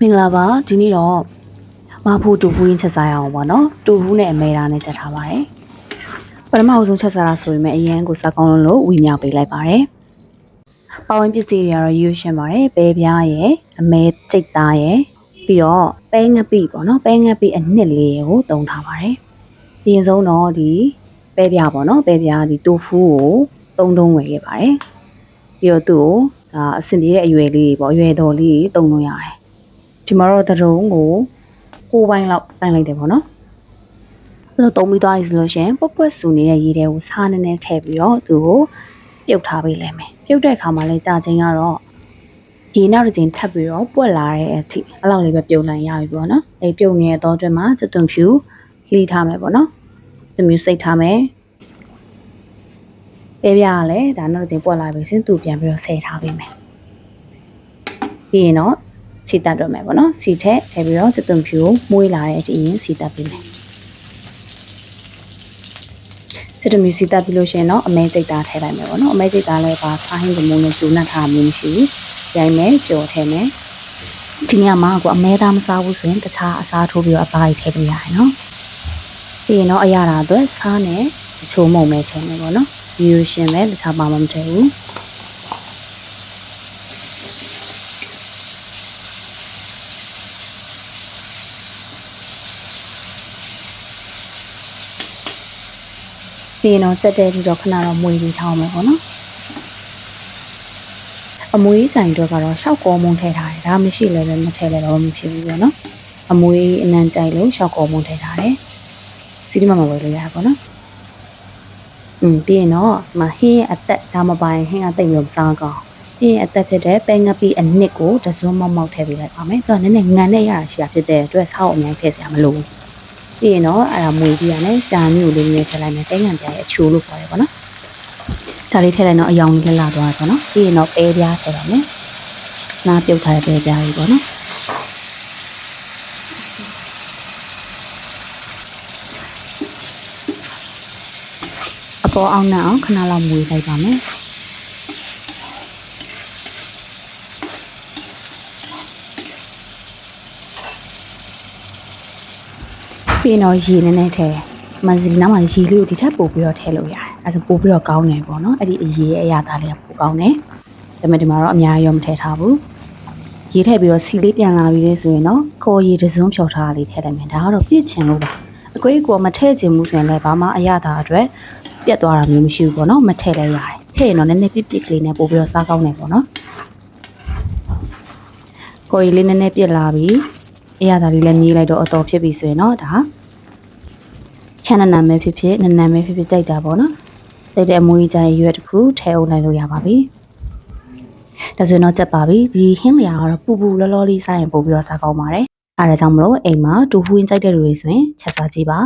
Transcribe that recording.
မင်္ဂလာပါဒီနေ့တော့မဖို့တူဘူးရင်းချက်စားရအောင်ပေါ့နော်တူဘူးနဲ့အမဲသားနဲ့ချက်ထားပါတယ်ပထမအဆုံးချက်စားတာဆိုရင်အရင်ကိုစကောင်းလုံးလို့ဝီမြောက်ပေးလိုက်ပါတယ်ပဝင်ပစ္စည်းတွေကတော့ရွှေရှင်းပါတယ်ပဲပြားရယ်အမဲကျိတ်သားရယ်ပြီးတော့ပဲငပိပေါ့နော်ပဲငပိအနှစ်လေးရယ်ကိုတုံးထားပါတယ်အရင်ဆုံးတော့ဒီပဲပြားပေါ့နော်ပဲပြားဒီတူဖူးကိုတုံးဝယ်ခဲ့ပါတယ်ပြီးတော့သူ့ကိုအဆင်ပြေတဲ့အရွယ်လေးပေါ့အရွယ်တော်လေးတုံးလို့ရတယ်ဒီမှာတော့တရုံကို6ပိုင်းလောက်တိုင်းလိုက်တယ်ပေါ့နော်အဲ့တော့တုံးပြီးသွားပြီဆိုလို့ရှိရင်ပွက်ပွက်ဆူနေတဲ့ရေထဲကိုစားနည်းနည်းထည့်ပြီးတော့သူ့ကိုပြုတ်ထားပေးလိုက်မယ်ပြုတ်တဲ့အခါမှာလည်းကြာချင်းကတော့ရေနောက်တစ်ချိန်ထပ်ပြီးတော့ပွက်လာတဲ့အထိအဲ့လောက်လေးပဲပြုတ်လိုက်ရပြီပေါ့နော်အဲ့ပြုတ်နေတဲ့တော့အတွက်မှာစသွန်ဖြူလှီးထားမယ်ပေါ့နော်ဒီမျိုးစိတ်ထားမယ်ပဲပြားကလည်းဒါနောက်တစ်ချိန်ပွက်လာပြီဆိုရင်သူ့ပြန်ပြီးတော့ဆယ်ထားပေးမယ်ပြီးရင်တော့စီတက်တော့မယ်ပေါ့နော်စီထည့်ပြီးတော့စသွန်ဖြူကိုမွေးလာတဲ့အချိန်စီတက်ပေးမယ်စသွန်ဖြူစီတက်ပြီးလို့ရှိရင်တော့အမဲစိတ်သားထည့်လိုက်မယ်ပေါ့နော်အမဲစိတ်သားလည်းပါစားဟင်းကမိုးနဲ့ကျူနှက်ထားမျိုးမရှိဘူးရိုင်းမယ်ကြော်ထည့်မယ်ဒီညမှာကိုအမဲသားမစားဘူးဆိုရင်တခြားအစားထိုးပြီးတော့အသားကြီးထည့်လို့ရတယ်နော်ပြီးရင်တော့အရသာအတွက်စားနဲ့အချိုးမုံမဲထည့်မယ်ပေါ့နော်ဒီလိုရှင်ပဲတခြားပါမထည့်ဘူးပြီးရင်တော့စက်တဲ့ပြီးတော့ခဏတော့မွေးပြီးထားအောင်မယ်ပေါ့နော်အမွေးဆိုင်တော့ကတော့ရှောက်ကောမုံထည့်ထားတယ်ဒါမရှိလည်းပဲမထည့်လည်းတော့မဖြစ်ဘူးပေါ့နော်အမွေးအနံကြိုက်လို့ရှောက်ကောမုံထည့်ထားတယ်စီးဒီမှာမဝယ်လို့ရပါပေါ့နော်ပြီးရင်တော့မဟင်းအသက်ဒါမပိုင်ဟင်းအသိမ့်မျိုးစားကောင်းဟင်းအသက်ဖြစ်တဲ့ပဲငပိအနှစ်ကိုတစွန်းမောက်ထည့်ပေးလိုက်ပါမယ်သူကနည်းနည်းငံနဲ့ရတာရှိတာဖြစ်တဲ့အတွက်ဆောက်အများကြီးထည့်စရာမလိုဘူးပြီးရင်တော့အဲ့ဒါမွေပြီးရတယ်ကြာမျိုးလေးနဲ့ထည့်လိုက်မယ်တဲငံပြားရဲ့အချိုးလို့ခေါ်တယ်ပေါ့နော်ဒါလေးထည့်လိုက်တော့အယောင်လေးလာသွားတယ်ပေါ့နော်ပြီးရင်တော့ပဲပြားထည့်လိုက်မယ်နားပြုတ်ထားတဲ့ပဲပြားလေးပေါ့နော်အပေါ်အောင်နဲ့အောင်ခဏလောက်မွေလိုက်ပါမယ်ပြီးတော့ရေနည်းနည်းထည့်မစဒီနားမှာရေလေးကိုဒီထက်ပို့ပြီးတော့ထည့်လို့ရတယ်အဲဒါပို့ပြီးတော့ကောင်းတယ်ပေါ့နော်အဲ့ဒီအရေရဲ့အရာသားလေးကပိုကောင်းတယ်ဒါပေမဲ့ဒီမှာတော့အများကြီးရောမထည့်ထားဘူးရေထည့်ပြီးတော့စီလေးပြန်လာပြီးလေဆိုရင်တော့ခေါ်ရေတစုံဖြော်ထားလေးထည့်လိုက်မယ်ဒါကတော့ပြည့်ချင်လို့ပါအကွေးကိုမထည့်ချင်ဘူးဆိုရင်လည်းဘာမှအရာသားအတွက်ပြတ်သွားတာမျိုးမရှိဘူးပေါ့နော်မထည့်လည်းရတယ်ထည့်ရင်တော့နည်းနည်းပြစ်ကလေးနဲ့ပို့ပြီးတော့စားကောင်းတယ်ပေါ့နော်ခေါ်ရေလေးနည်းနည်းပြစ်လာပြီးအရာသားလေးလည်းညီးလိုက်တော့အတော်ဖြစ်ပြီဆိုရင်တော့ဒါချမ်းနံမဲဖြစ်ဖြစ်နံမဲဖြစ်ဖြစ်ကြိုက်တာပေါ့နော်ကြိုက်တဲ့အမွေးကြိုင်ရွက်တစ်ခုထည့်အောင်လိုက်လို့ရပါပြီဒါဆိုရင်တော့ချက်ပါပြီဒီဟင်းလျာကတော့ပူပူလောလောလေးစားရင်ပို့ပြီးတော့စားကောင်းပါတယ်အဲဒါကြောင့်မလို့အိမ်မှာတူဖူးရင်းကြိုက်တဲ့လူတွေဆိုရင်ချက်စားကြည့်ပါ